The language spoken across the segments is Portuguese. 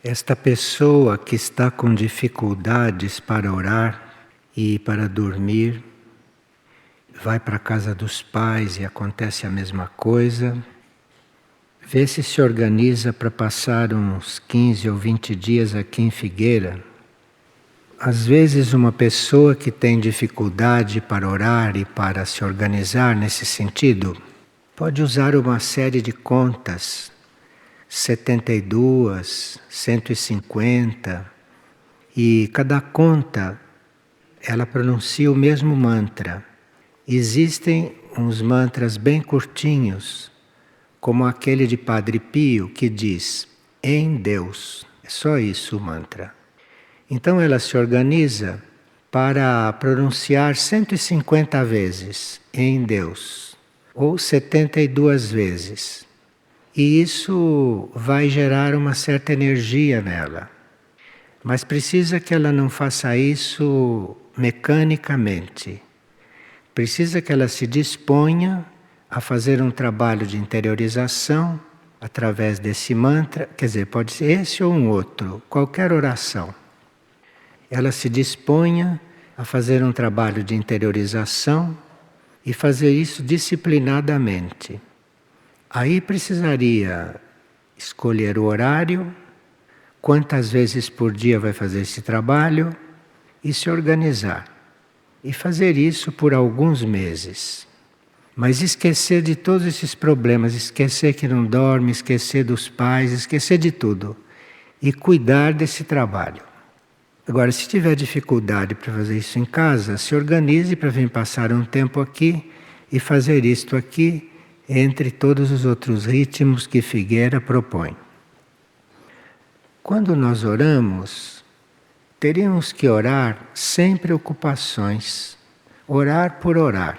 Esta pessoa que está com dificuldades para orar e para dormir, vai para a casa dos pais e acontece a mesma coisa, vê se organiza para passar uns 15 ou 20 dias aqui em Figueira. Às vezes uma pessoa que tem dificuldade para orar e para se organizar nesse sentido, pode usar uma série de contas, 72, 150, e cada conta ela pronuncia o mesmo mantra. Existem uns mantras bem curtinhos, como aquele de Padre Pio que diz, em Deus. É só isso o mantra. Então ela se organiza para pronunciar 150 vezes, em Deus, ou 72 vezes. E isso vai gerar uma certa energia nela. Mas precisa que ela não faça isso mecanicamente. Precisa que ela se disponha a fazer um trabalho de interiorização através desse mantra, quer dizer, pode ser esse ou um outro, qualquer oração. Ela se disponha a fazer um trabalho de interiorização e fazer isso disciplinadamente. Aí precisaria escolher o horário, quantas vezes por dia vai fazer esse trabalho e se organizar. E fazer isso por alguns meses. Mas esquecer de todos esses problemas, esquecer que não dorme, esquecer dos pais, esquecer de tudo. E cuidar desse trabalho. Agora, se tiver dificuldade para fazer isso em casa, se organize para vir passar um tempo aqui e fazer isto aqui, entre todos os outros ritmos que Figueira propõe. Quando nós oramos, teríamos que orar sem preocupações, orar por orar.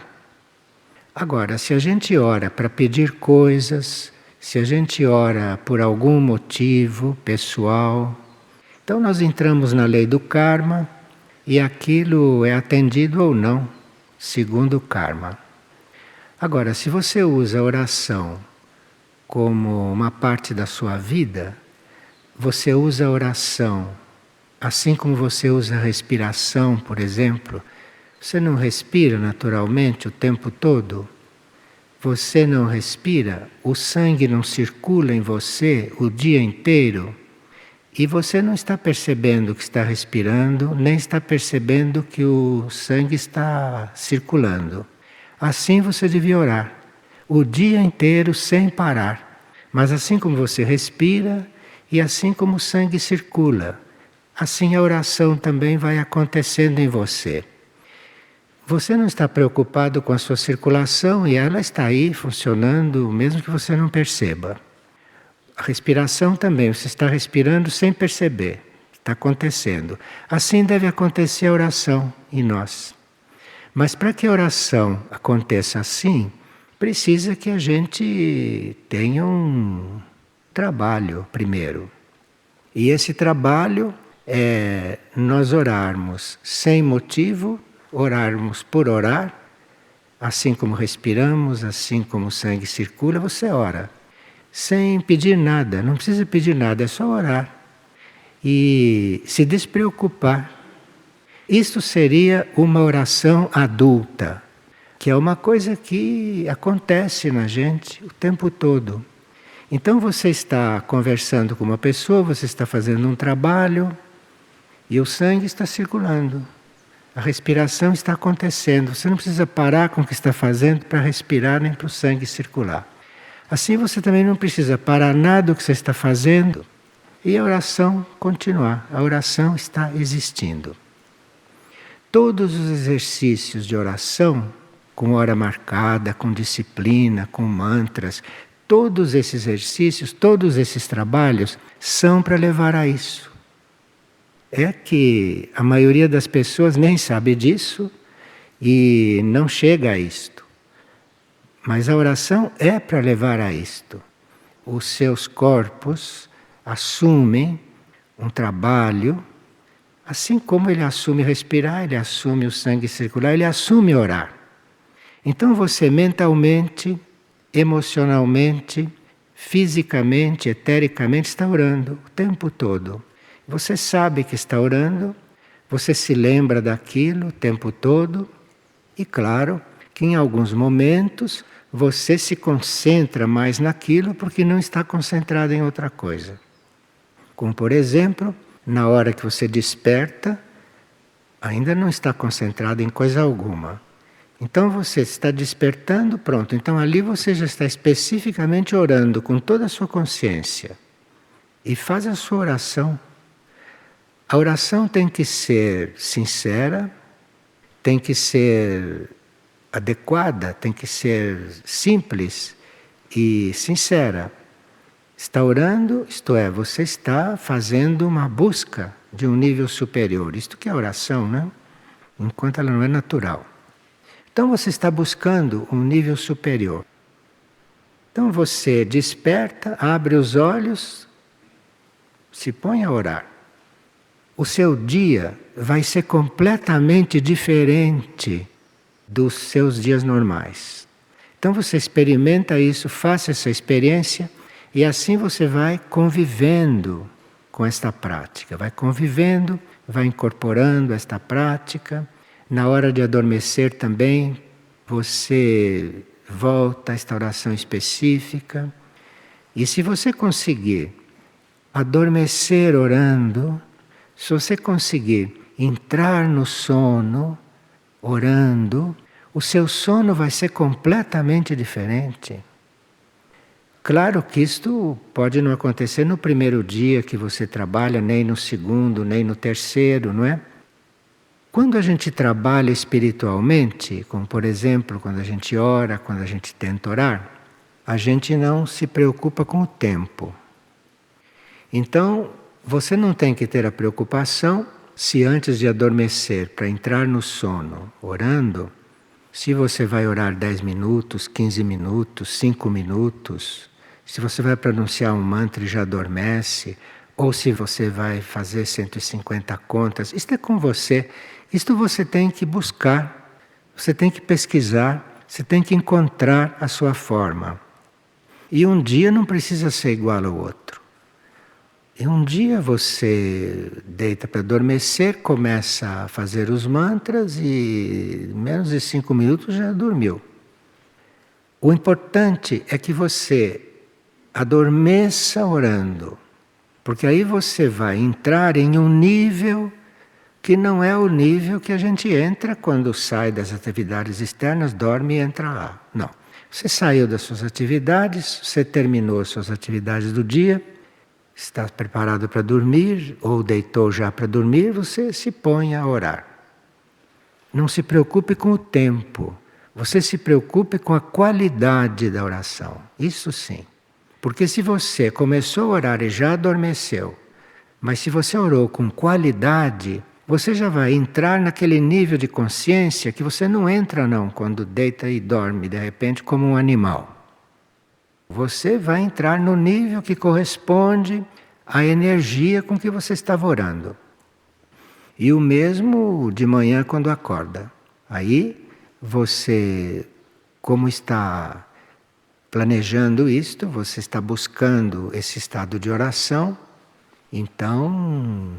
Agora, se a gente ora para pedir coisas, se a gente ora por algum motivo pessoal, então nós entramos na lei do karma e aquilo é atendido ou não, segundo o karma. Agora, se você usa a oração como uma parte da sua vida, você usa a oração assim como você usa a respiração, por exemplo. Você não respira naturalmente o tempo todo? Você não respira, o sangue não circula em você o dia inteiro e você não está percebendo que está respirando, nem está percebendo que o sangue está circulando. Assim você devia orar, o dia inteiro sem parar. Mas assim como você respira e assim como o sangue circula, assim a oração também vai acontecendo em você. Você não está preocupado com a sua circulação e ela está aí funcionando mesmo que você não perceba. A respiração também, você está respirando sem perceber, está acontecendo. Assim deve acontecer a oração em nós. Mas para que a oração aconteça assim, precisa que a gente tenha um trabalho primeiro. E esse trabalho é nós orarmos sem motivo, orarmos por orar, assim como respiramos, assim como o sangue circula, você ora. Sem pedir nada, não precisa pedir nada, é só orar. E se despreocupar. Isto seria uma oração adulta, que é uma coisa que acontece na gente o tempo todo. Então você está conversando com uma pessoa, você está fazendo um trabalho e o sangue está circulando. A respiração está acontecendo. Você não precisa parar com o que está fazendo para respirar nem para o sangue circular. Assim você também não precisa parar nada do que você está fazendo e a oração continuar. A oração está existindo. Todos os exercícios de oração, com hora marcada, com disciplina, com mantras, todos esses exercícios, todos esses trabalhos são para levar a isso. É que a maioria das pessoas nem sabe disso e não chega a isto. Mas a oração é para levar a isto. Os seus corpos assumem um trabalho. Assim como ele assume respirar, ele assume o sangue circular, ele assume orar. Então você mentalmente, emocionalmente, fisicamente, etericamente, está orando o tempo todo. Você sabe que está orando, você se lembra daquilo o tempo todo, e claro que em alguns momentos você se concentra mais naquilo porque não está concentrado em outra coisa. Como por exemplo, na hora que você desperta, ainda não está concentrado em coisa alguma. Então você está despertando, pronto. Então ali você já está especificamente orando com toda a sua consciência. E faz a sua oração. A oração tem que ser sincera, tem que ser adequada, tem que ser simples e sincera. Está orando, isto é, você está fazendo uma busca de um nível superior. Isto que é oração, né? Enquanto ela não é natural. Então você está buscando um nível superior. Então você desperta, abre os olhos, se põe a orar. O seu dia vai ser completamente diferente dos seus dias normais. Então você experimenta isso, faça essa experiência e assim você vai convivendo com esta prática. Vai convivendo, vai incorporando esta prática. Na hora de adormecer também, você volta a esta oração específica. E se você conseguir adormecer orando, se você conseguir entrar no sono orando, o seu sono vai ser completamente diferente. Claro que isto pode não acontecer no primeiro dia que você trabalha, nem no segundo, nem no terceiro, não é? Quando a gente trabalha espiritualmente, como por exemplo, quando a gente ora, quando a gente tenta orar, a gente não se preocupa com o tempo. Então, você não tem que ter a preocupação se antes de adormecer, para entrar no sono, orando, se você vai orar 10 minutos, 15 minutos, 5 minutos, se você vai pronunciar um mantra e já adormece, ou se você vai fazer 150 contas, isto é com você. Isto você tem que buscar, você tem que pesquisar, você tem que encontrar a sua forma. E um dia não precisa ser igual ao outro. E um dia você deita para adormecer, começa a fazer os mantras e em menos de 5 minutos já dormiu. O importante é que você adormeça orando, porque aí você vai entrar em um nível que não é o nível que a gente entra quando sai das atividades externas, dorme e entra lá. Não. Você saiu das suas atividades, você terminou as suas atividades do dia, está preparado para dormir ou deitou já para dormir, você se põe a orar. Não se preocupe com o tempo, você se preocupe com a qualidade da oração. Isso sim. Porque se você começou a orar e já adormeceu, mas se você orou com qualidade, você já vai entrar naquele nível de consciência que você não entra não quando deita e dorme de repente como um animal. Você vai entrar no nível que corresponde à energia com que você estava orando. E o mesmo de manhã quando acorda. Aí você, como está planejando isto, você está buscando esse estado de oração. Então,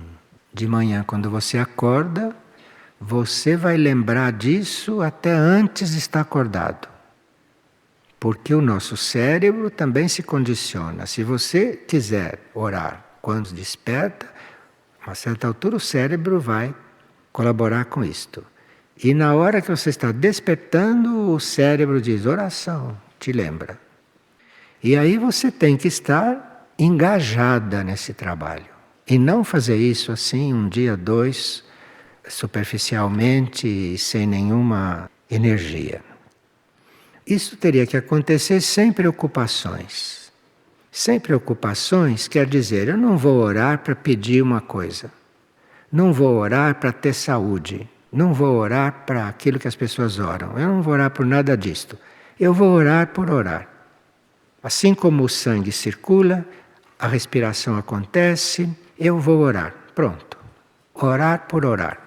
de manhã quando você acorda, você vai lembrar disso até antes de estar acordado. Porque o nosso cérebro também se condiciona. Se você quiser orar quando desperta, a uma certa altura o cérebro vai colaborar com isto. E na hora que você está despertando, o cérebro diz oração, te lembra. E aí você tem que estar engajada nesse trabalho. E não fazer isso assim, um dia, dois, superficialmente e sem nenhuma energia. Isso teria que acontecer sem preocupações. Sem preocupações quer dizer, eu não vou orar para pedir uma coisa. Não vou orar para ter saúde. Não vou orar para aquilo que as pessoas oram. Eu não vou orar por nada disto. Eu vou orar por orar. Assim como o sangue circula, a respiração acontece, eu vou orar. Pronto. Orar por orar.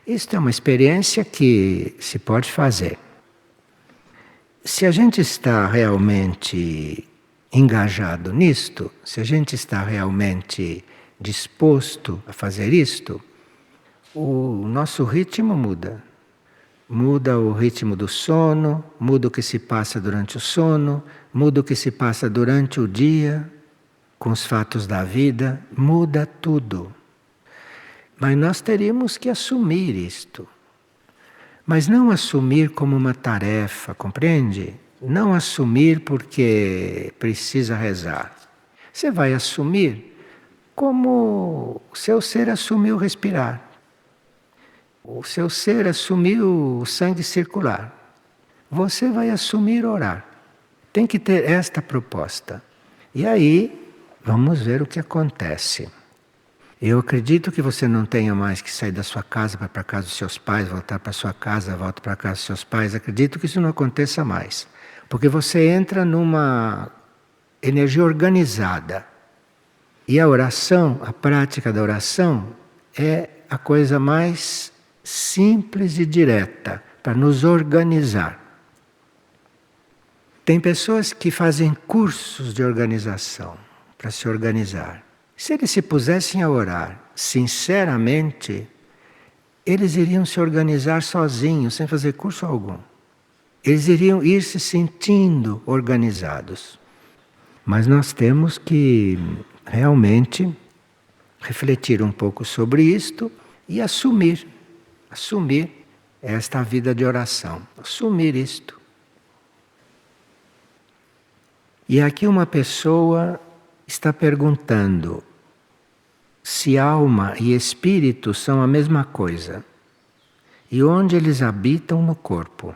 Isto é uma experiência que se pode fazer. Se a gente está realmente engajado nisto, se a gente está realmente disposto a fazer isto, o nosso ritmo muda. Muda o ritmo do sono, muda o que se passa durante o sono, muda o que se passa durante o dia, com os fatos da vida, muda tudo. Mas nós teríamos que assumir isto. Mas não assumir como uma tarefa, compreende? Não assumir porque precisa rezar. Você vai assumir como o seu ser assumiu respirar. O seu ser assumiu o sangue circular. Você vai assumir orar. Tem que ter esta proposta. E aí, vamos ver o que acontece. Eu acredito que você não tenha mais que sair da sua casa para a casa dos seus pais, voltar para a sua casa, volta para a casa dos seus pais. Acredito que isso não aconteça mais. Porque você entra numa energia organizada. E a oração, a prática da oração, é a coisa mais simples e direta para nos organizar. Tem pessoas que fazem cursos de organização para se organizar. Se eles se pusessem a orar sinceramente, eles iriam se organizar sozinhos, sem fazer curso algum. Eles iriam ir se sentindo organizados. Mas nós temos que realmente refletir um pouco sobre isto e assumir esta vida de oração, assumir isto. E aqui uma pessoa está perguntando se alma e espírito são a mesma coisa e onde eles habitam no corpo.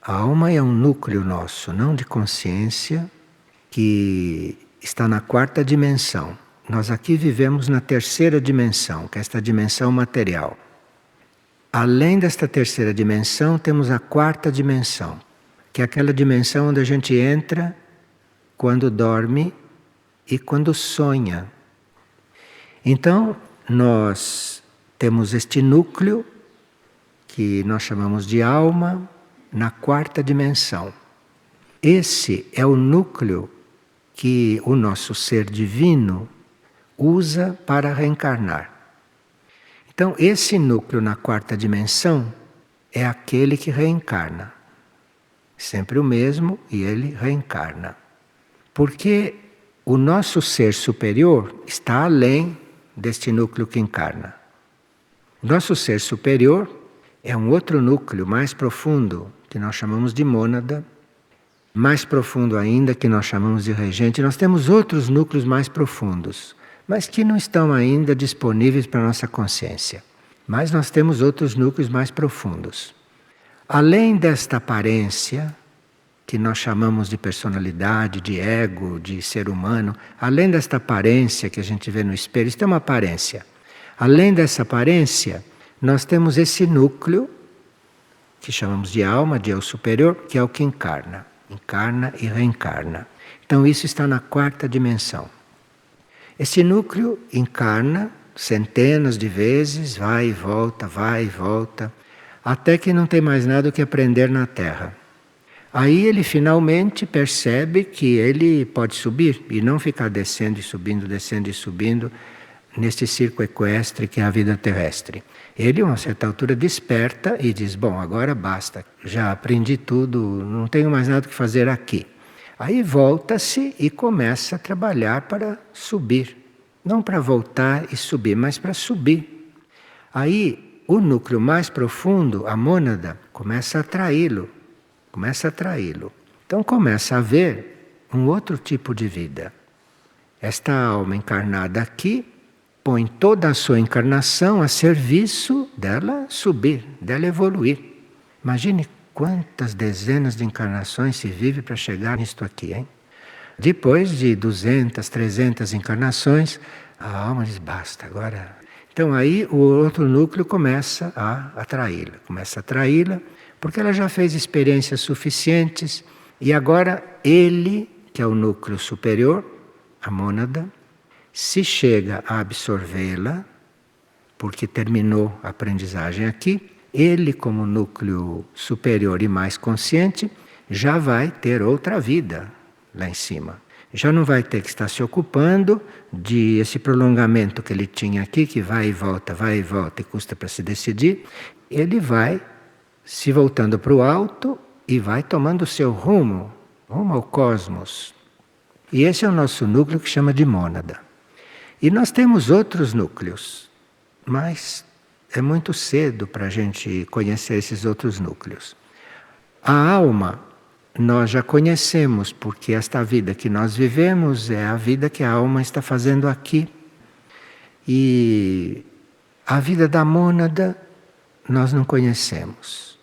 A alma é um núcleo nosso, não de consciência, que está na 4ª dimensão. Nós aqui vivemos na 3ª dimensão, que é esta dimensão material. Além desta 3ª dimensão, temos a 4ª dimensão, que é aquela dimensão onde a gente entra quando dorme e quando sonha. Então, nós temos este núcleo, que nós chamamos de alma, na 4ª dimensão. Esse é o núcleo que o nosso ser divino usa para reencarnar. Então, esse núcleo na 4ª dimensão é aquele que reencarna. Sempre o mesmo e ele reencarna. Porque o nosso ser superior está além deste núcleo que encarna. O nosso ser superior é um outro núcleo mais profundo, que nós chamamos de mônada, mais profundo ainda, que nós chamamos de regente. Nós temos outros núcleos mais profundos, mas que não estão ainda disponíveis para a nossa consciência. Mas nós temos outros núcleos mais profundos. Além desta aparência, que nós chamamos de personalidade, de ego, de ser humano, além desta aparência que a gente vê no espelho, isso é uma aparência. Além dessa aparência, nós temos esse núcleo, que chamamos de alma, de eu superior, que é o que encarna. Encarna e reencarna. Então isso está na 4ª dimensão. Esse núcleo encarna centenas de vezes, vai e volta, até que não tem mais nada o que aprender na Terra. Aí ele finalmente percebe que ele pode subir e não ficar descendo e subindo, neste circo equestre que é a vida terrestre. Ele, a uma certa altura, desperta e diz, bom, agora basta, já aprendi tudo, não tenho mais nada que fazer aqui. Aí volta-se e começa a trabalhar para subir. Não para voltar e subir, mas para subir. Aí o núcleo mais profundo, a mônada, começa a atraí-lo. Então começa a haver um outro tipo de vida. Esta alma encarnada aqui põe toda a sua encarnação a serviço dela subir, dela evoluir. Imagine quantas dezenas de encarnações se vive para chegar nisto aqui, hein? Depois de 200, 300 encarnações, a alma diz, basta, agora... Então aí o outro núcleo começa a atraí-la, porque ela já fez experiências suficientes e agora ele, que é o núcleo superior, a mônada, se chega a absorvê-la, porque terminou a aprendizagem aqui, ele como núcleo superior e mais consciente, já vai ter outra vida lá em cima. Já não vai ter que estar se ocupando de esse prolongamento que ele tinha aqui, que vai e volta e custa para se decidir. Ele vai se voltando para o alto e vai tomando o seu rumo, rumo ao cosmos. E esse é o nosso núcleo que chama de mônada. E nós temos outros núcleos, mas é muito cedo para a gente conhecer esses outros núcleos. A alma nós já conhecemos, porque esta vida que nós vivemos é a vida que a alma está fazendo aqui. E a vida da mônada nós não conhecemos.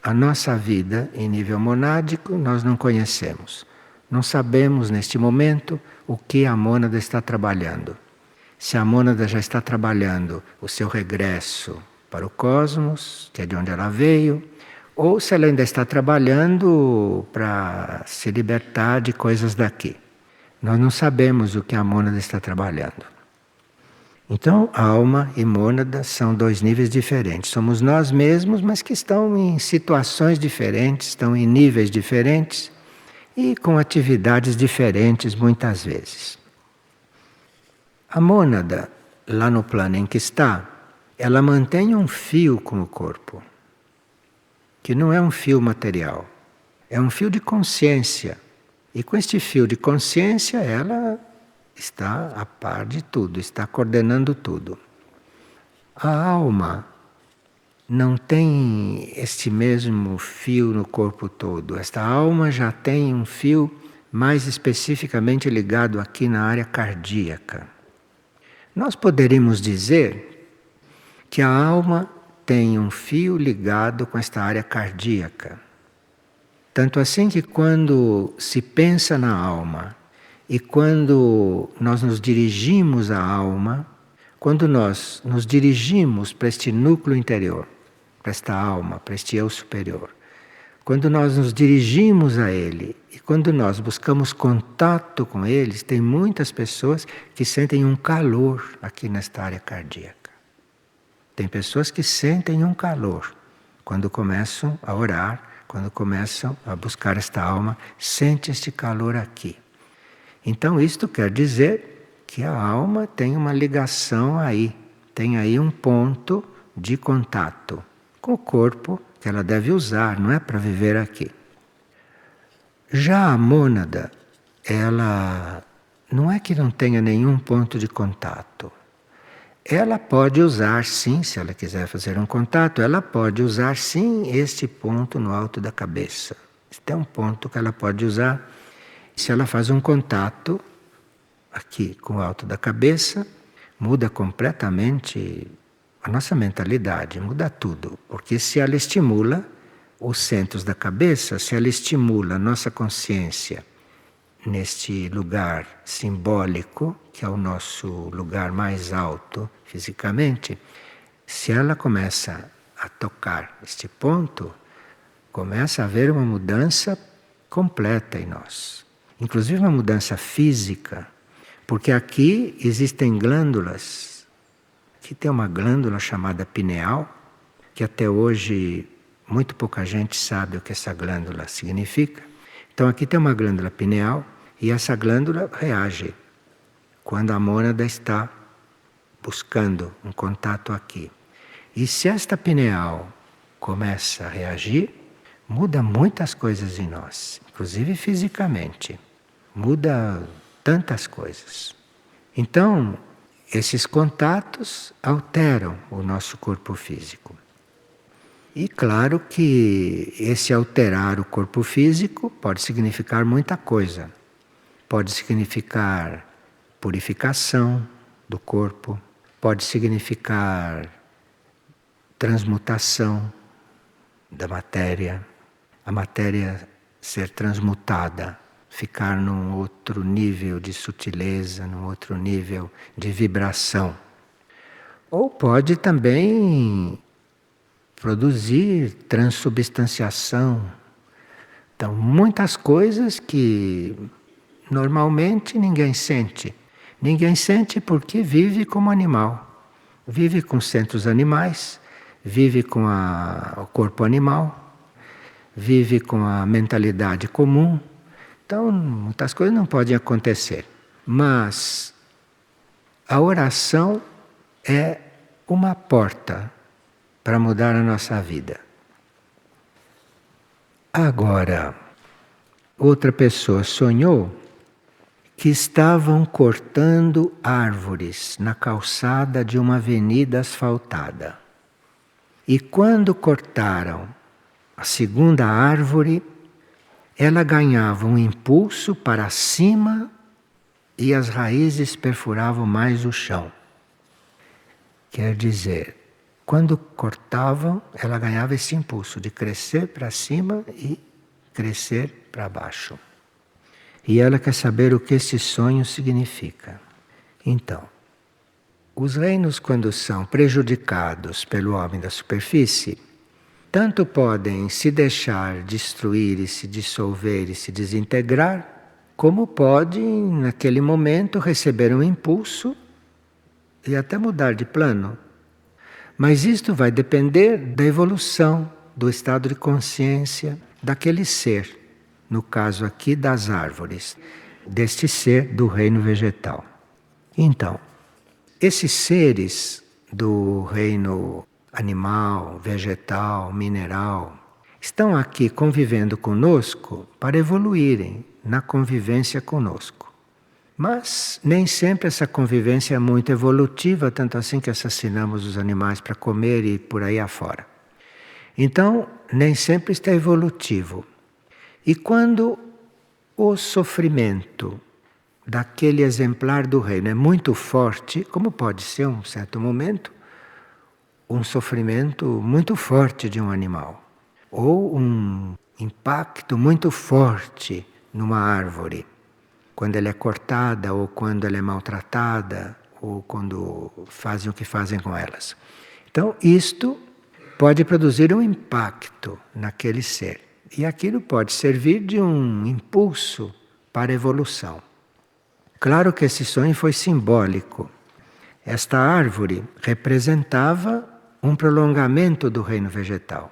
A nossa vida em nível monádico nós não conhecemos. Não sabemos neste momento o que a mônada está trabalhando. Se a mônada já está trabalhando o seu regresso para o cosmos, que é de onde ela veio, ou se ela ainda está trabalhando para se libertar de coisas daqui. Nós não sabemos o que a mônada está trabalhando. Então, alma e mônada são dois níveis diferentes. Somos nós mesmos, mas que estão em situações diferentes, estão em níveis diferentes e com atividades diferentes muitas vezes. A mônada, lá no plano em que está, ela mantém um fio com o corpo, que não é um fio material, é um fio de consciência. E com este fio de consciência, ela está a par de tudo, está coordenando tudo. A alma não tem este mesmo fio no corpo todo. Esta alma já tem um fio mais especificamente ligado aqui na área cardíaca. Nós poderíamos dizer que a alma tem um fio ligado com esta área cardíaca. Tanto assim que quando se pensa na alma e quando nós nos dirigimos à alma, quando nós nos dirigimos para este núcleo interior, para esta alma, para este eu superior, quando nós nos dirigimos a ele e quando nós buscamos contato com eles, tem muitas pessoas que sentem um calor aqui nesta área cardíaca. Tem pessoas que sentem um calor quando começam a orar, quando começam a buscar esta alma, sente este calor aqui. Então isto quer dizer que a alma tem uma ligação aí, tem aí um ponto de contato com o corpo que ela deve usar, não é para viver aqui. Já a mônada, ela não é que não tenha nenhum ponto de contato. Ela pode usar sim, se ela quiser fazer um contato, ela pode usar sim este ponto no alto da cabeça. Este é um ponto que ela pode usar. Se ela faz um contato aqui com o alto da cabeça, muda completamente a nossa mentalidade, muda tudo. Porque se ela estimula os centros da cabeça, se ela estimula a nossa consciência neste lugar simbólico, que é o nosso lugar mais alto fisicamente, se ela começa a tocar este ponto, começa a haver uma mudança completa em nós. Inclusive uma mudança física, porque aqui existem glândulas. Aqui tem uma glândula chamada pineal, que até hoje muito pouca gente sabe o que essa glândula significa. Então aqui tem uma glândula pineal e essa glândula reage quando a mônada está buscando um contato aqui. E se esta pineal começa a reagir, muda muitas coisas em nós, inclusive fisicamente. Muda tantas coisas. Então, esses contatos alteram o nosso corpo físico. E claro que esse alterar o corpo físico pode significar muita coisa. Pode significar purificação do corpo, pode significar transmutação da matéria, a matéria ser transmutada, ficar num outro nível de sutileza, num outro nível de vibração. Ou pode também produzir transubstanciação. Então, muitas coisas que normalmente ninguém sente. Ninguém sente porque vive como animal. Vive com centros animais, vive com o corpo animal. vive com a mentalidade comum, então muitas coisas não podem acontecer. Mas a oração é uma porta para mudar a nossa vida. Agora, outra pessoa sonhou que estavam cortando árvores na calçada de uma avenida asfaltada. E quando cortaram a segunda árvore, ela ganhava um impulso para cima e as raízes perfuravam mais o chão. Quer dizer, quando cortavam, ela ganhava esse impulso de crescer para cima e crescer para baixo. E ela quer saber o que esse sonho significa. Então, os reinos, quando são prejudicados pelo homem da superfície, tanto podem se deixar destruir e se dissolver e se desintegrar, como podem, naquele momento, receber um impulso e até mudar de plano. Mas isto vai depender da evolução do estado de consciência daquele ser, no caso aqui das árvores, deste ser do reino vegetal. Então, esses seres do reino animal, vegetal, mineral, estão aqui convivendo conosco para evoluírem na convivência conosco. Mas nem sempre essa convivência é muito evolutiva, tanto assim que assassinamos os animais para comer e por aí afora. Então, nem sempre está evolutivo. E quando o sofrimento daquele exemplar do reino é muito forte, como pode ser, um certo momento, um sofrimento muito forte de um animal, ou um impacto muito forte numa árvore, quando ela é cortada, ou quando ela é maltratada, ou quando fazem o que fazem com elas. Então, isto pode produzir um impacto naquele ser. E aquilo pode servir de um impulso para a evolução. Claro que esse sonho foi simbólico. Esta árvore representava um prolongamento do reino vegetal.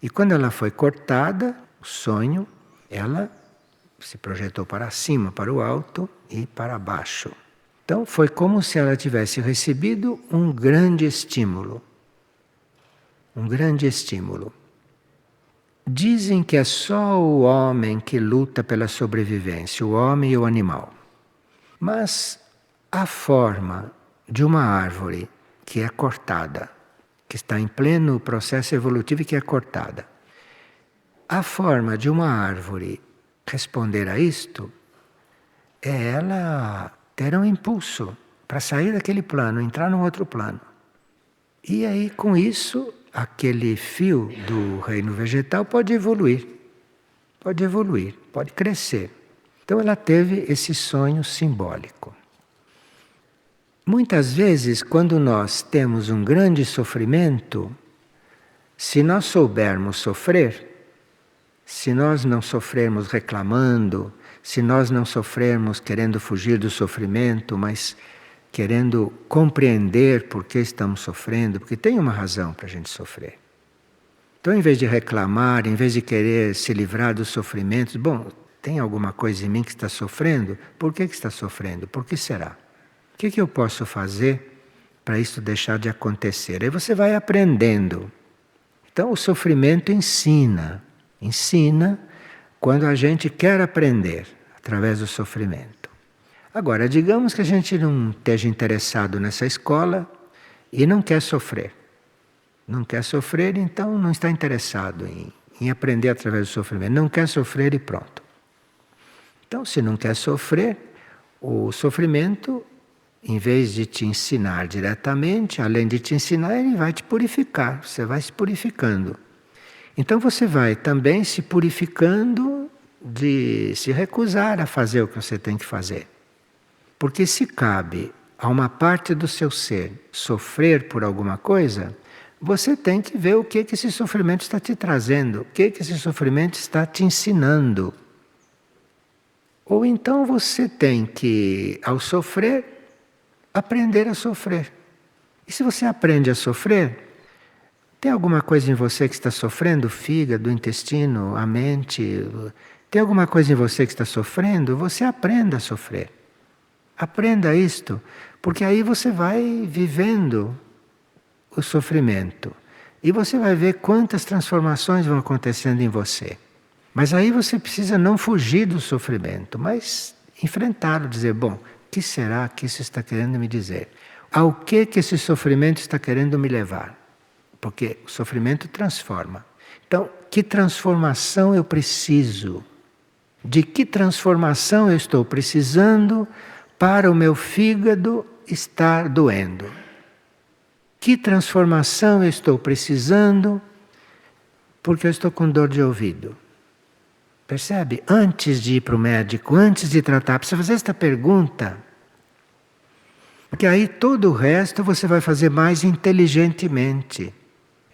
E quando ela foi cortada, o sonho, ela se projetou para cima, para o alto e para baixo. Então foi como se ela tivesse recebido um grande estímulo. Um grande estímulo. Dizem que é só o homem que luta pela sobrevivência, o homem e o animal. Mas a forma de uma árvore que é cortada, que está em pleno processo evolutivo e que é cortada, a forma de uma árvore responder a isto é ela ter um impulso para sair daquele plano, entrar num outro plano. E aí, com isso, aquele fio do reino vegetal pode evoluir, pode crescer. Então ela teve esse sonho simbólico. Muitas vezes, quando nós temos um grande sofrimento, se nós soubermos sofrer, se nós não sofrermos reclamando, se nós não sofrermos querendo fugir do sofrimento, mas querendo compreender por que estamos sofrendo, porque tem uma razão para a gente sofrer. Então, em vez de reclamar, em vez de querer se livrar dos sofrimentos, bom, tem alguma coisa em mim que está sofrendo? Por que está sofrendo? Por que será? O que eu posso fazer para isso deixar de acontecer? Aí você vai aprendendo. Então, o sofrimento ensina quando a gente quer aprender através do sofrimento. Agora, digamos que a gente não esteja interessado nessa escola e não quer sofrer. Não quer sofrer, então não está interessado em aprender através do sofrimento. Não quer sofrer e pronto. Então, se não quer sofrer, o sofrimento, em vez de te ensinar diretamente, além de te ensinar, ele vai te purificar. Você vai se purificando. Então você vai também se purificando de se recusar a fazer o que você tem que fazer. Porque se cabe a uma parte do seu ser sofrer por alguma coisa, você tem que ver o que esse sofrimento está te trazendo, o que esse sofrimento está te ensinando. Ou então você tem que, ao sofrer, aprender a sofrer. E se você aprende a sofrer, Tem alguma coisa em você que está sofrendo? O fígado, o intestino, a mente? Tem alguma coisa em você que está sofrendo? Você aprenda a sofrer. Aprenda isto, porque aí você vai vivendo o sofrimento. E você vai ver quantas transformações vão acontecendo em você. Mas aí você precisa não fugir do sofrimento, mas enfrentá-lo, dizer, bom, o que será que isso está querendo me dizer? Ao que esse sofrimento está querendo me levar? Porque o sofrimento transforma. Então, que transformação eu preciso? De que transformação eu estou precisando para o meu fígado estar doendo? Que transformação eu estou precisando porque eu estou com dor de ouvido? Percebe? Antes de ir para o médico, antes de tratar, precisa fazer esta pergunta. Porque aí todo o resto você vai fazer mais inteligentemente.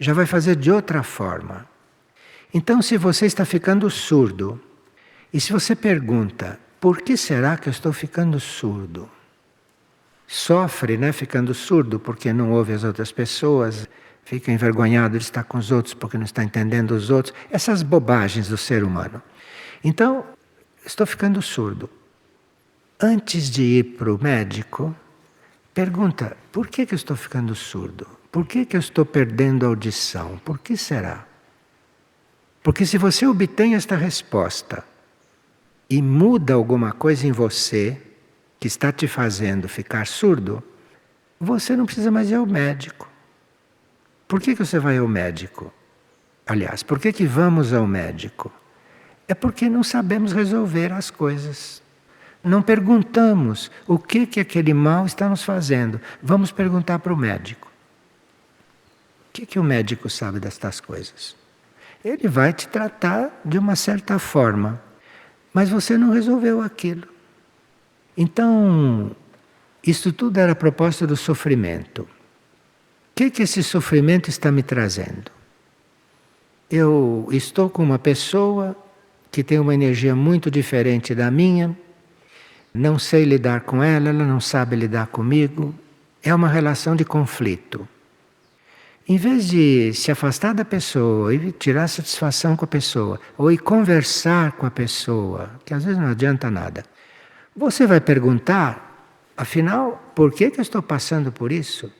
Já vai fazer de outra forma. Então, se você está ficando surdo, e se você pergunta, por que será que eu estou ficando surdo? Sofre, né, ficando surdo porque não ouve as outras pessoas, fica envergonhado de estar com os outros porque não está entendendo os outros. Essas bobagens do ser humano. Então, estou ficando surdo. Antes de ir para o médico, pergunta, por que eu estou ficando surdo? Por que eu estou perdendo a audição? Por que será? Porque se você obtém esta resposta e muda alguma coisa em você que está te fazendo ficar surdo, você não precisa mais ir ao médico. Por que você vai ao médico? Aliás, por que vamos ao médico? É porque não sabemos resolver as coisas. Não perguntamos o que aquele mal está nos fazendo. Vamos perguntar para o médico. O que o médico sabe destas coisas? Ele vai te tratar de uma certa forma, mas você não resolveu aquilo. Então, isso tudo era a proposta do sofrimento. O que esse sofrimento está me trazendo? Eu estou com uma pessoa que tem uma energia muito diferente da minha, não sei lidar com ela, ela não sabe lidar comigo, é uma relação de conflito. Em vez de se afastar da pessoa e tirar satisfação com a pessoa, ou ir conversar com a pessoa, que às vezes não adianta nada, você vai perguntar, afinal, por que eu estou passando por isso?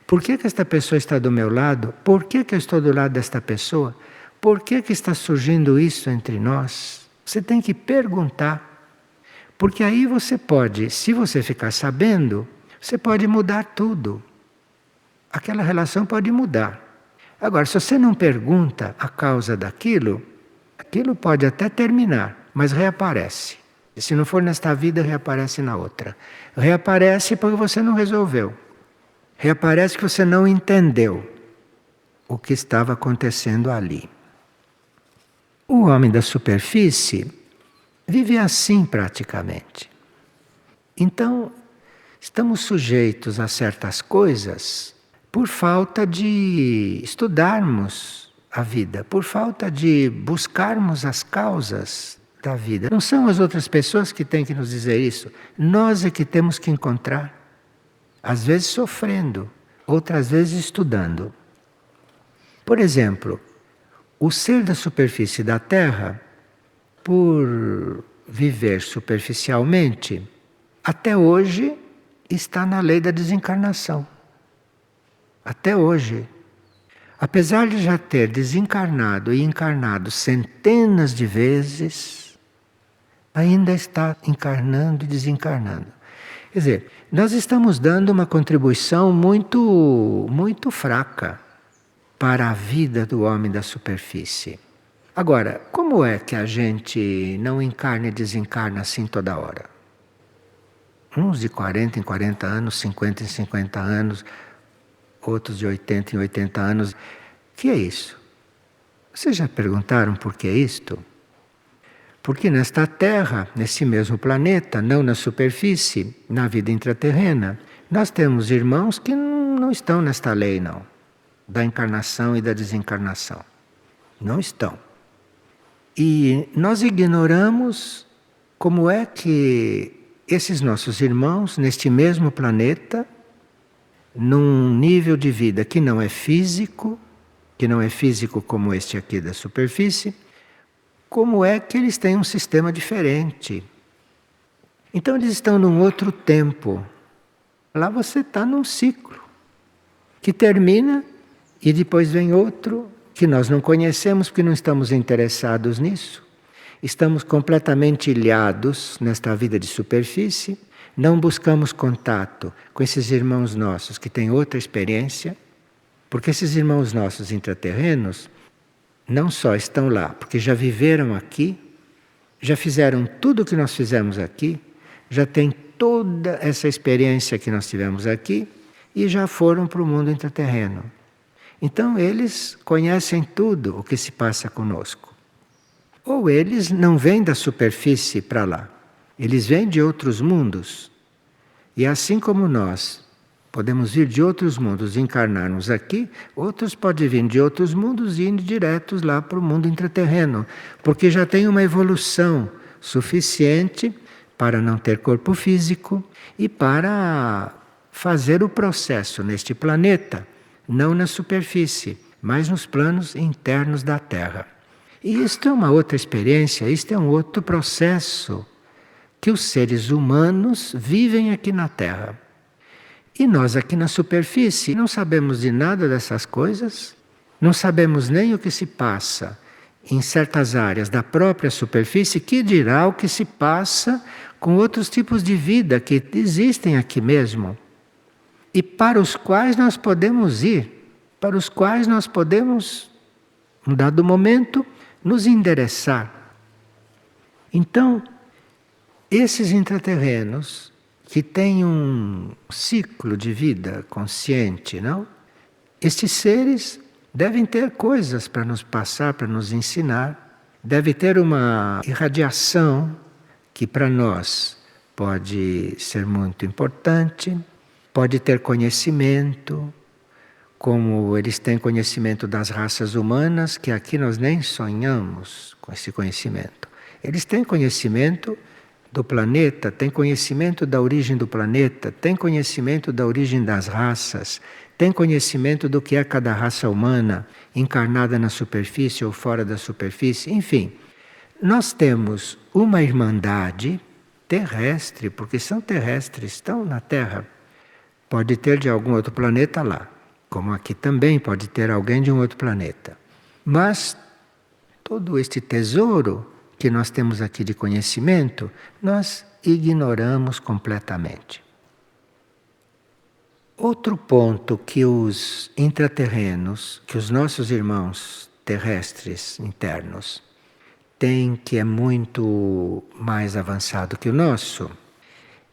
Por que esta pessoa está do meu lado? Por que eu estou do lado desta pessoa? Por que está surgindo isso entre nós? Você tem que perguntar. Porque aí você pode, se você ficar sabendo, você pode mudar tudo. Aquela relação pode mudar. Agora, se você não pergunta a causa daquilo, aquilo pode até terminar, mas reaparece. E se não for nesta vida, reaparece na outra. Reaparece porque você não resolveu. Reaparece que você não entendeu o que estava acontecendo ali. O homem da superfície vive assim praticamente. Então, estamos sujeitos a certas coisas por falta de estudarmos a vida, por falta de buscarmos as causas da vida. Não são as outras pessoas que têm que nos dizer isso, nós é que temos que encontrar. Às vezes sofrendo, outras vezes estudando. Por exemplo, o ser da superfície da Terra, por viver superficialmente, até hoje está na lei da desencarnação. Até hoje. Apesar de já ter desencarnado e encarnado centenas de vezes, ainda está encarnando e desencarnando. Quer dizer, nós estamos dando uma contribuição muito fraca para a vida do homem da superfície. Agora, como é que a gente não encarna e desencarna assim toda hora? Uns de 40 em 40 anos, 50 em 50 anos, outros de 80 em 80 anos. O que é isso? Vocês já perguntaram por que isto? Porque nesta Terra, nesse mesmo planeta, não na superfície, na vida intraterrena, nós temos irmãos que não estão nesta lei, não, da encarnação e da desencarnação. Não estão. E nós ignoramos como é que esses nossos irmãos, neste mesmo planeta, num nível de vida que não é físico, que não é físico como este aqui da superfície, como é que eles têm um sistema diferente. Então eles estão num outro tempo. Lá você está num ciclo que termina e depois vem outro que nós não conhecemos porque não estamos interessados nisso. Estamos completamente ilhados nesta vida de superfície, não buscamos contato com esses irmãos nossos que têm outra experiência, porque esses irmãos nossos intraterrenos não só estão lá, porque já viveram aqui, já fizeram tudo o que nós fizemos aqui, já têm toda essa experiência que nós tivemos aqui e já foram para o mundo intraterreno. Então eles conhecem tudo o que se passa conosco. Ou eles não vêm da superfície para lá, eles vêm de outros mundos. E assim como nós podemos vir de outros mundos e encarnarmos aqui, outros podem vir de outros mundos e ir diretos lá para o mundo intraterreno, porque já tem uma evolução suficiente para não ter corpo físico e para fazer o processo neste planeta, não na superfície, mas nos planos internos da Terra. E isto é uma outra experiência, isto é um outro processo que os seres humanos vivem aqui na Terra. E nós aqui na superfície não sabemos de nada dessas coisas, não sabemos nem o que se passa em certas áreas da própria superfície, que dirá o que se passa com outros tipos de vida que existem aqui mesmo. E para os quais nós podemos ir, para os quais nós podemos, num dado momento, nos endereçar. Então, esses intraterrenos que têm um ciclo de vida consciente, não? Estes seres devem ter coisas para nos passar, para nos ensinar. Deve ter uma irradiação que para nós pode ser muito importante, pode ter conhecimento, como eles têm conhecimento das raças humanas, que aqui nós nem sonhamos com esse conhecimento. Eles têm conhecimento do planeta, têm conhecimento da origem do planeta, têm conhecimento da origem das raças, têm conhecimento do que é cada raça humana, encarnada na superfície ou fora da superfície, enfim. Nós temos uma irmandade terrestre, porque são terrestres, estão na Terra. Pode ter de algum outro planeta lá. Como aqui também pode ter alguém de um outro planeta. Mas todo este tesouro que nós temos aqui de conhecimento, nós ignoramos completamente. Outro ponto que os intraterrenos, que os nossos irmãos terrestres internos têm, que é muito mais avançado que o nosso,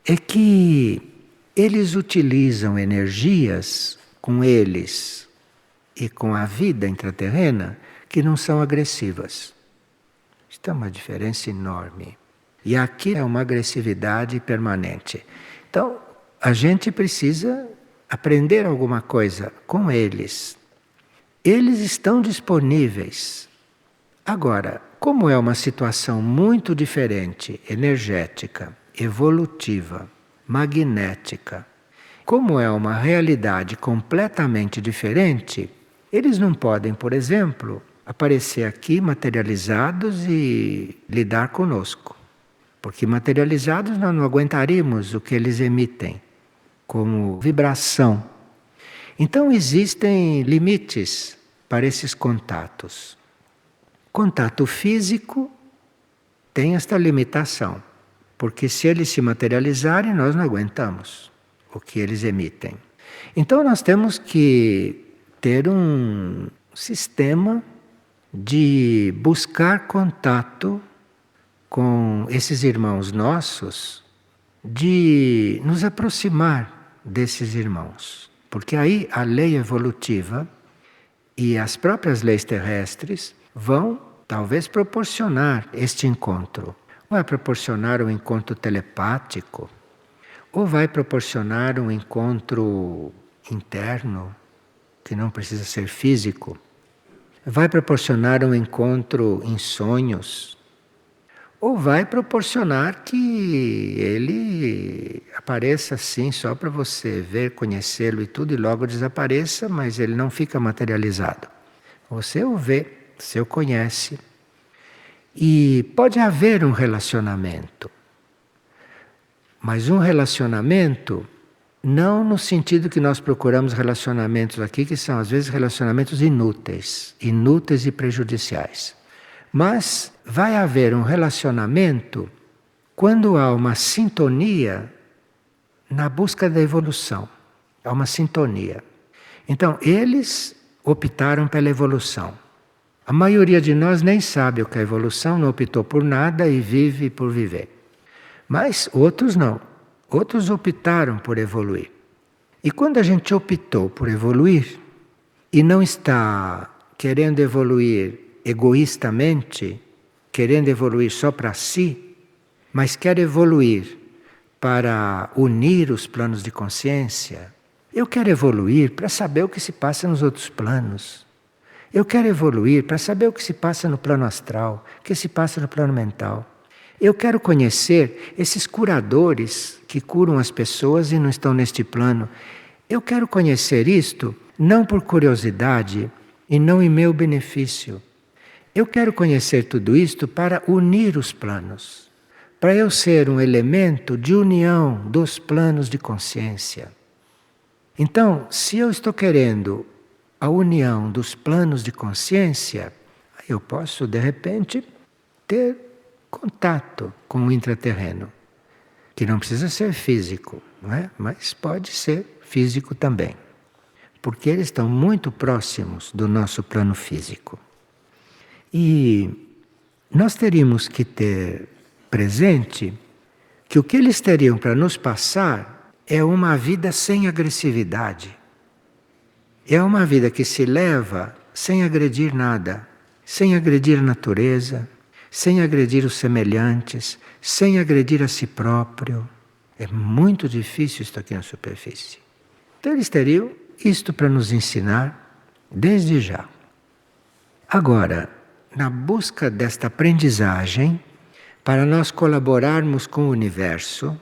é que eles utilizam energias com eles e com a vida intraterrena que não são agressivas. Isto é uma diferença enorme. E aqui é uma agressividade permanente. Então, a gente precisa aprender alguma coisa com eles. Eles estão disponíveis. Agora, como é uma situação muito diferente, energética, evolutiva, magnética, como é uma realidade completamente diferente, eles não podem, por exemplo, aparecer aqui materializados e lidar conosco. Porque materializados nós não aguentaríamos o que eles emitem como vibração. Então existem limites para esses contatos. Contato físico tem esta limitação, porque se eles se materializarem, nós não aguentamos o que eles emitem. Então nós temos que ter um sistema de buscar contato com esses irmãos nossos, de nos aproximar desses irmãos. Porque aí a lei evolutiva e as próprias leis terrestres vão talvez proporcionar este encontro. Vai proporcionar um encontro telepático, ou vai proporcionar um encontro interno, que não precisa ser físico. Vai proporcionar um encontro em sonhos, ou vai proporcionar que ele apareça assim só para você ver, conhecê-lo e tudo, e logo desapareça, mas ele não fica materializado. Você o vê, você o conhece. E pode haver um relacionamento. Mas um relacionamento não no sentido que nós procuramos relacionamentos aqui, que são às vezes relacionamentos inúteis e prejudiciais. Mas vai haver um relacionamento quando há uma sintonia na busca da evolução. Há uma sintonia. Então, eles optaram pela evolução. A maioria de nós nem sabe o que é evolução, não optou por nada e vive por viver. Mas outros não. Outros optaram por evoluir. E quando a gente optou por evoluir e não está querendo evoluir egoístamente, querendo evoluir só para si, mas quer evoluir para unir os planos de consciência, eu quero evoluir para saber o que se passa nos outros planos. Eu quero evoluir para saber o que se passa no plano astral, o que se passa no plano mental. Eu quero conhecer esses curadores que curam as pessoas e não estão neste plano. Eu quero conhecer isto não por curiosidade e não em meu benefício. Eu quero conhecer tudo isto para unir os planos, para eu ser um elemento de união dos planos de consciência. Então, se eu estou querendo a união dos planos de consciência, eu posso, de repente, ter contato com o intraterreno, que não precisa ser físico, não é? Mas pode ser físico também, porque eles estão muito próximos do nosso plano físico. E nós teríamos que ter presente que o que eles teriam para nos passar é uma vida sem agressividade. É uma vida que se leva sem agredir nada, sem agredir a natureza, sem agredir os semelhantes, sem agredir a si próprio. É muito difícil isto aqui na superfície. Então eles teriam isto para nos ensinar desde já. Agora, na busca desta aprendizagem, para nós colaborarmos com o universo,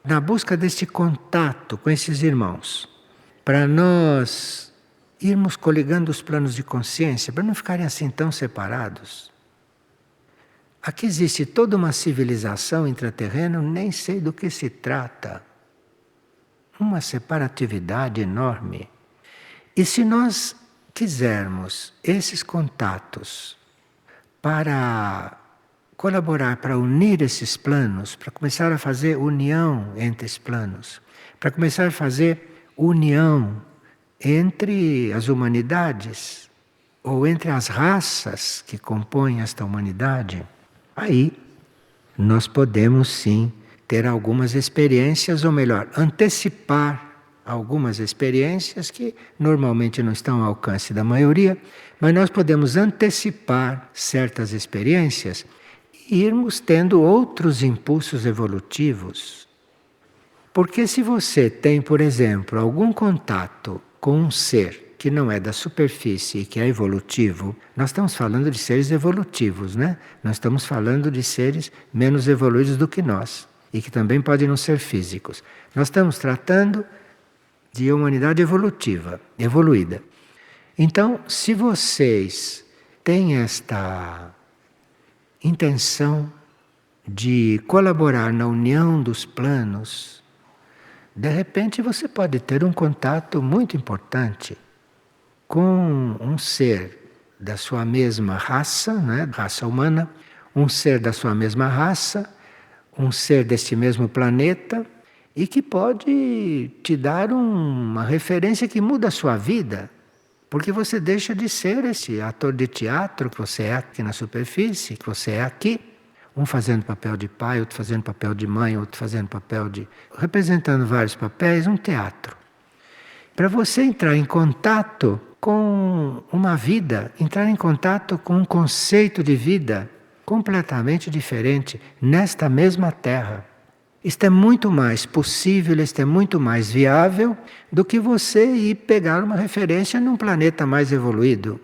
na busca deste contato com esses irmãos, para nós irmos coligando os planos de consciência, para não ficarem assim tão separados. Aqui existe toda uma civilização intraterrena, nem sei do que se trata. Uma separatividade enorme. E se nós quisermos esses contatos para colaborar, para unir esses planos, para começar a fazer união entre esses planos, para começar a fazer união entre as humanidades, ou entre as raças que compõem esta humanidade, aí nós podemos sim ter algumas experiências, ou melhor, antecipar algumas experiências que normalmente não estão ao alcance da maioria, mas nós podemos antecipar certas experiências e irmos tendo outros impulsos evolutivos. Porque se você tem, por exemplo, algum contato com um ser que não é da superfície e que é evolutivo, nós estamos falando de seres evolutivos, né? Nós estamos falando de seres menos evoluídos do que nós e que também podem não ser físicos. Nós estamos tratando de humanidade evolutiva, evoluída. Então, se vocês têm esta intenção de colaborar na união dos planos, de repente você pode ter um contato muito importante com um ser da sua mesma raça, né, raça humana, um ser da sua mesma raça, um ser deste mesmo planeta, e que pode te dar uma referência que muda a sua vida, porque você deixa de ser esse ator de teatro que você é aqui na superfície, que você é aqui, um fazendo papel de pai, outro fazendo papel de mãe, outro fazendo papel de... representando vários papéis, um teatro. Para você entrar em contato com uma vida, entrar em contato com um conceito de vida completamente diferente nesta mesma Terra. Isto é muito mais possível, isto é muito mais viável do que você ir pegar uma referência num planeta mais evoluído.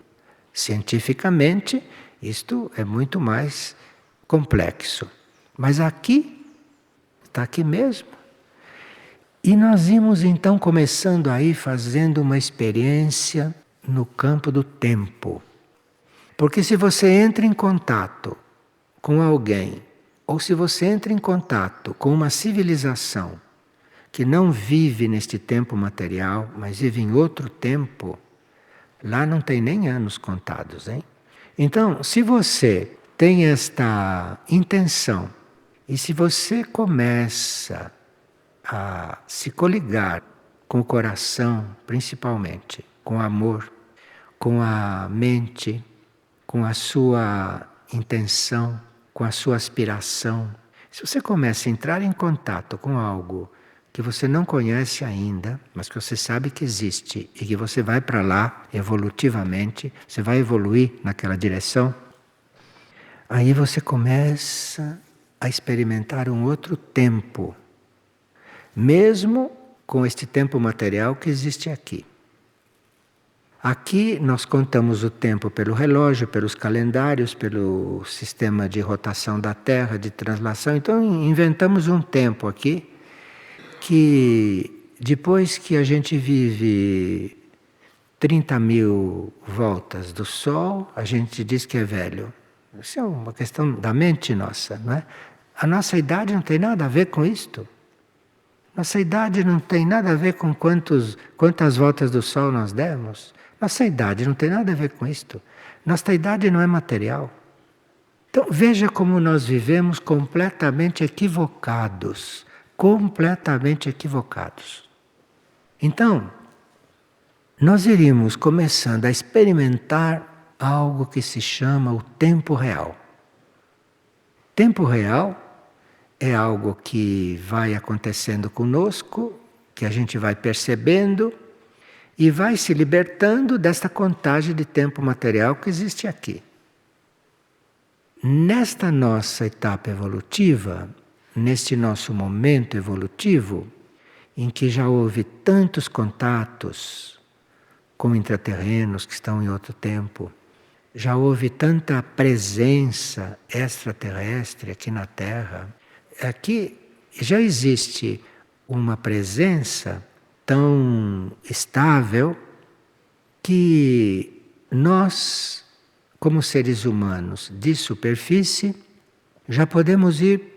Cientificamente, isto é muito mais complexo. Mas aqui, está aqui mesmo. E nós íamos então começando aí fazendo uma experiência no campo do tempo. Porque se você entra em contato com alguém, ou se você entra em contato com uma civilização que não vive neste tempo material, mas vive em outro tempo, lá não tem nem anos contados, hein? Então, se você tem esta intenção, e se você começa a se coligar com o coração, principalmente, com o amor, com a mente, com a sua intenção, com a sua aspiração, se você começa a entrar em contato com algo que você não conhece ainda, mas que você sabe que existe e que você vai para lá evolutivamente, você vai evoluir naquela direção, aí você começa a experimentar um outro tempo, mesmo com este tempo material que existe aqui. Aqui nós contamos o tempo pelo relógio, pelos calendários, pelo sistema de rotação da Terra, de translação. Então inventamos um tempo aqui que depois que a gente vive 30.000 voltas do Sol, a gente diz que é velho. Isso é uma questão da mente nossa, não é? A nossa idade não tem nada a ver com isto. Nossa idade não tem nada a ver com quantas voltas do Sol nós demos. Nossa idade não tem nada a ver com isto. Nossa idade não é material. Então veja como nós vivemos completamente equivocados. Completamente equivocados. Então, nós iríamos começando a experimentar algo que se chama o tempo real. Tempo real é algo que vai acontecendo conosco, que a gente vai percebendo e vai se libertando desta contagem de tempo material que existe aqui. Nesta nossa etapa evolutiva, neste nosso momento evolutivo, em que já houve tantos contatos com intraterrenos que estão em outro tempo, já houve tanta presença extraterrestre aqui na Terra, aqui já existe uma presença tão estável que nós, como seres humanos de superfície, já podemos ir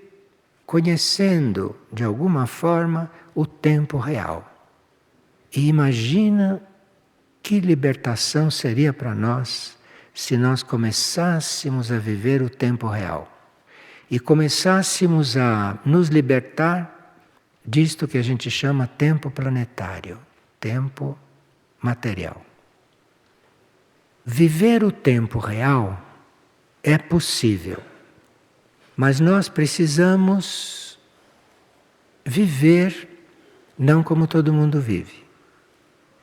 conhecendo de alguma forma o tempo real. E imagina que libertação seria para nós se nós começássemos a viver o tempo real e começássemos a nos libertar disto que a gente chama tempo planetário, tempo material. Viver o tempo real é possível, mas nós precisamos viver não como todo mundo vive.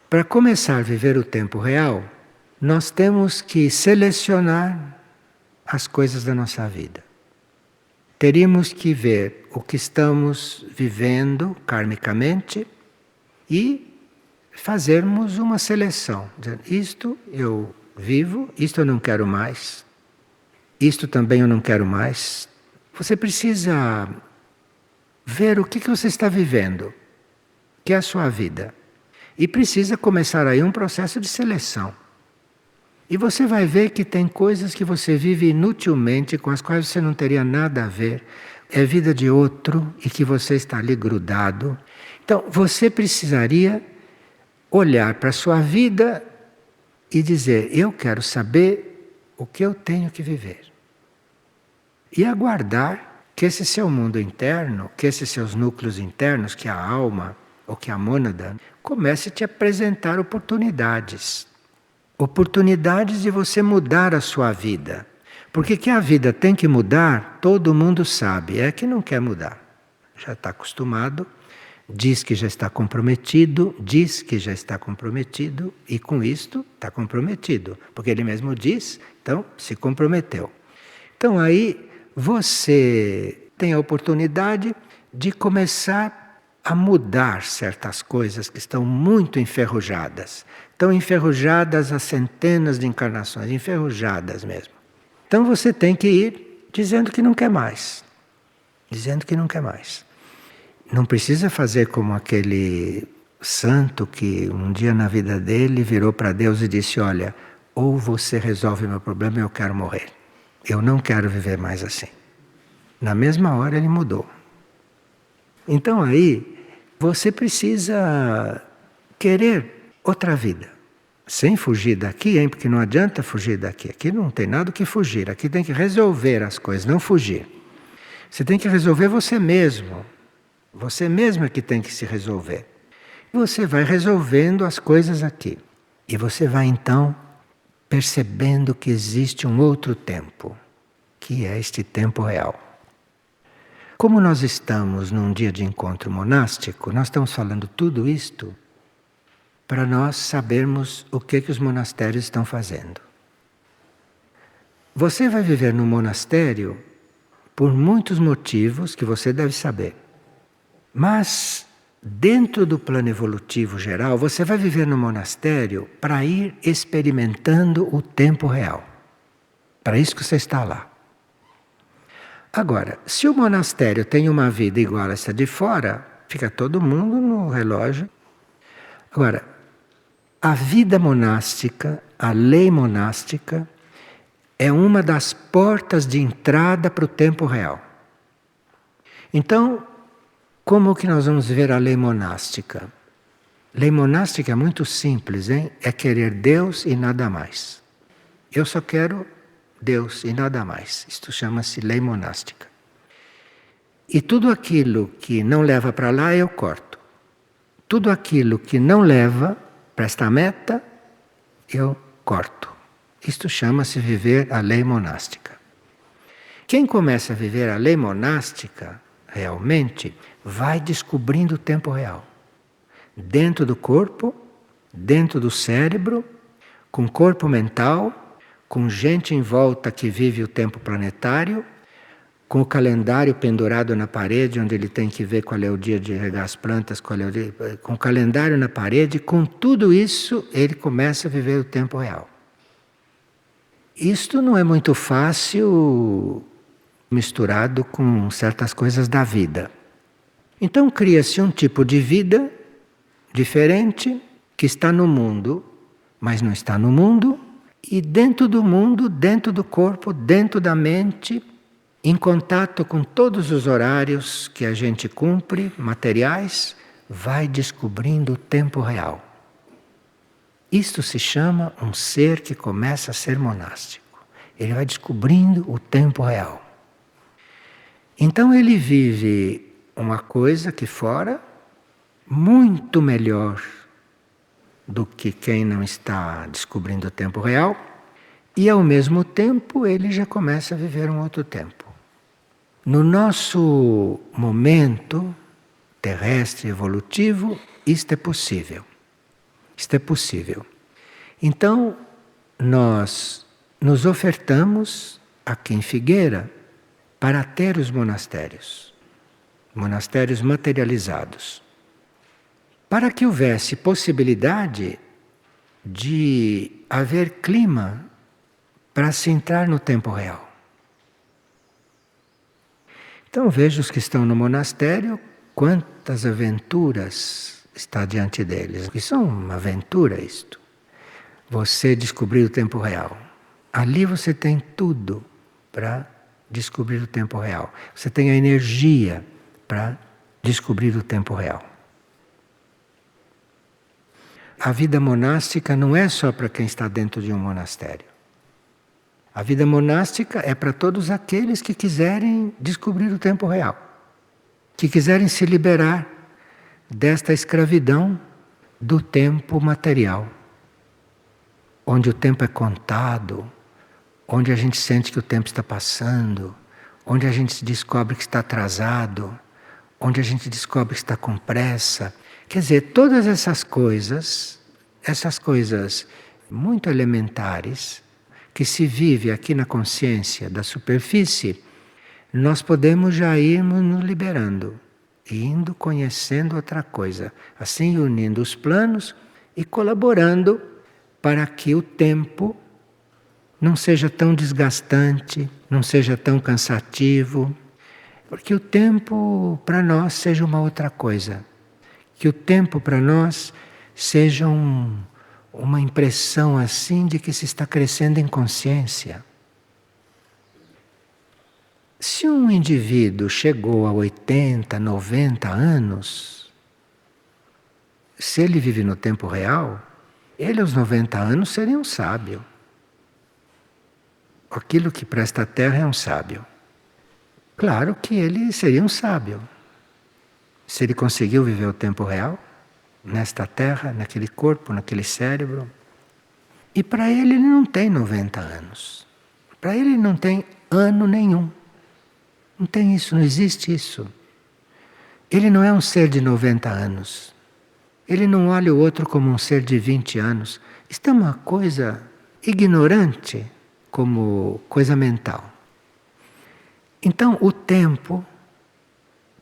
Para começar a viver o tempo real, nós temos que selecionar as coisas da nossa vida. Teríamos que ver o que estamos vivendo karmicamente e fazermos uma seleção. Dizer, isto eu vivo, isto eu não quero mais, isto também eu não quero mais. Você precisa ver o que você está vivendo, que é a sua vida. E precisa começar aí um processo de seleção. E você vai ver que tem coisas que você vive inutilmente, com as quais você não teria nada a ver. É vida de outro e que você está ali grudado. Então, você precisaria olhar para a sua vida e dizer, eu quero saber o que eu tenho que viver. E aguardar que esse seu mundo interno, que esses seus núcleos internos, que a alma ou que a mônada, comece a te apresentar oportunidades. Oportunidades de você mudar a sua vida. Porque que a vida tem que mudar, todo mundo sabe, é que não quer mudar. Já está acostumado, diz que já está comprometido, e com isto está comprometido. Porque ele mesmo diz, então se comprometeu. Então aí você tem a oportunidade de começar a mudar certas coisas que estão muito enferrujadas. Estão enferrujadas há centenas de encarnações, enferrujadas mesmo. Então você tem que ir dizendo que não quer mais. Dizendo que não quer mais. Não precisa fazer como aquele santo que um dia na vida dele virou para Deus e disse, olha, ou você resolve meu problema e eu quero morrer. Eu não quero viver mais assim. Na mesma hora ele mudou. Então aí você precisa querer outra vida. Sem fugir daqui, hein? Porque não adianta fugir daqui. Aqui não tem nada o que fugir. Aqui tem que resolver as coisas, não fugir. Você tem que resolver você mesmo. Você mesmo é que tem que se resolver. Você vai resolvendo as coisas aqui. E você vai então percebendo que existe um outro tempo, que é este tempo real. Como nós estamos num dia de encontro monástico, nós estamos falando tudo isto para nós sabermos o que os monastérios estão fazendo. Você vai viver no monastério por muitos motivos que você deve saber. Mas, dentro do plano evolutivo geral, você vai viver no monastério para ir experimentando o tempo real. Para isso que você está lá. Agora, se o monastério tem uma vida igual a essa de fora, fica todo mundo no relógio. Agora, a vida monástica, a lei monástica, é uma das portas de entrada para o tempo real. Então, como que nós vamos ver a lei monástica? Lei monástica é muito simples, hein? É querer Deus e nada mais. Eu só quero Deus e nada mais. Isto chama-se lei monástica. E tudo aquilo que não leva para lá eu corto. Tudo aquilo que não leva para esta meta eu corto. Isto chama-se viver a lei monástica. Quem começa a viver a lei monástica realmente vai descobrindo o tempo real. Dentro do corpo, dentro do cérebro, com corpo mental, com gente em volta que vive o tempo planetário, com o calendário pendurado na parede, onde ele tem que ver qual é o dia de regar as plantas, qual é o dia, com o calendário na parede, com tudo isso ele começa a viver o tempo real. Isto não é muito fácil misturado com certas coisas da vida. Então cria-se um tipo de vida diferente que está no mundo, mas não está no mundo, e dentro do mundo, dentro do corpo, dentro da mente, em contato com todos os horários que a gente cumpre, materiais, vai descobrindo o tempo real. Isto se chama um ser que começa a ser monástico. Ele vai descobrindo o tempo real. Então ele vive uma coisa aqui fora muito melhor do que quem não está descobrindo o tempo real, e ao mesmo tempo ele já começa a viver um outro tempo. No nosso momento terrestre evolutivo, isto é possível. Isto é possível. Então, nós nos ofertamos aqui em Figueira para ter os monastérios materializados, para que houvesse possibilidade de haver clima para se entrar no tempo real. Então veja os que estão no monastério, quantas aventuras está diante deles. Isso é uma aventura isto. Você descobrir o tempo real. Ali você tem tudo para descobrir o tempo real. Você tem a energia para descobrir o tempo real. A vida monástica não é só para quem está dentro de um monastério. A vida monástica é para todos aqueles que quiserem descobrir o tempo real, que quiserem se liberar desta escravidão do tempo material, onde o tempo é contado, onde a gente sente que o tempo está passando, onde a gente se descobre que está atrasado, onde a gente descobre que está com pressa. Quer dizer, todas essas coisas muito elementares, que se vive aqui na consciência da superfície, nós podemos já irmos nos liberando, indo conhecendo outra coisa, assim unindo os planos e colaborando para que o tempo não seja tão desgastante, não seja tão cansativo, porque o tempo para nós seja uma outra coisa, que o tempo para nós seja um uma impressão assim de que se está crescendo em consciência. Se um indivíduo chegou a 80, 90 anos, se ele vive no tempo real, ele aos 90 anos seria um sábio. Aquilo que presta à Terra é um sábio. Claro que ele seria um sábio. Se ele conseguiu viver o tempo real, nesta Terra, naquele corpo, naquele cérebro. E para ele não tem 90 anos. Para ele não tem ano nenhum. Não tem isso, não existe isso. Ele não é um ser de 90 anos. Ele não olha o outro como um ser de 20 anos. Isto é uma coisa ignorante como coisa mental. Então, o tempo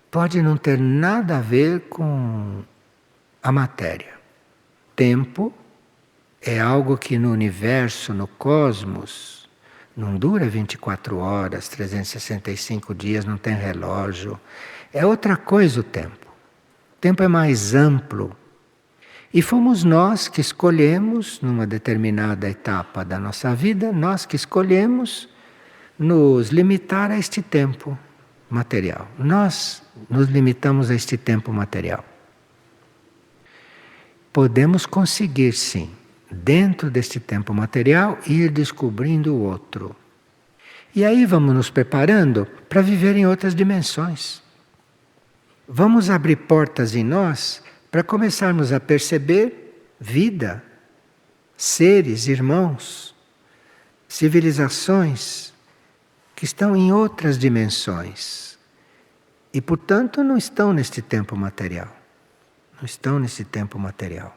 pode não ter nada a ver com a matéria. Tempo é algo que no universo, no cosmos, não dura 24 horas, 365 dias, não tem relógio. É outra coisa o tempo. O tempo é mais amplo. E fomos nós que escolhemos, numa determinada etapa da nossa vida, nós que escolhemos nos limitar a este tempo material. Nós nos limitamos a este tempo material. Podemos conseguir, sim, dentro deste tempo material, ir descobrindo o outro. E aí vamos nos preparando para viver em outras dimensões. Vamos abrir portas em nós para começarmos a perceber vida, seres, irmãos, civilizações que estão em outras dimensões. E, portanto, não estão neste tempo material. Não estão nesse tempo material.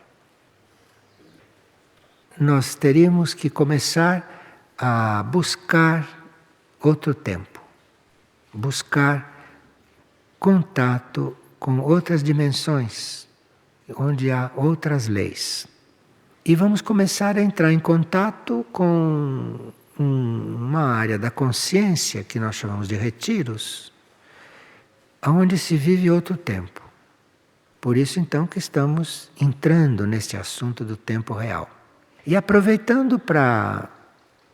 Nós teríamos que começar a buscar outro tempo. Buscar contato com outras dimensões, onde há outras leis. E vamos começar a entrar em contato com uma área da consciência que nós chamamos de retiros, onde se vive outro tempo. Por isso, então, que estamos entrando neste assunto do tempo real. E aproveitando para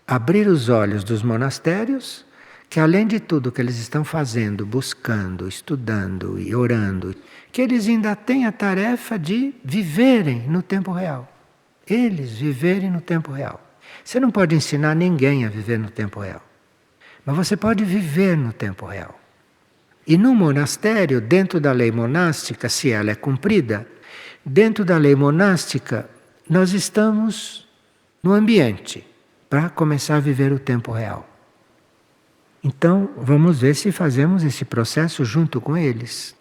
abrir os olhos dos monastérios, que além de tudo que eles estão fazendo, buscando, estudando e orando, que eles ainda têm a tarefa de viverem no tempo real. Eles viverem no tempo real. Você não pode ensinar ninguém a viver no tempo real. Mas você pode viver no tempo real. E no monastério, dentro da lei monástica, se ela é cumprida, dentro da lei monástica, nós estamos no ambiente para começar a viver o tempo real. Então, vamos ver se fazemos esse processo junto com eles.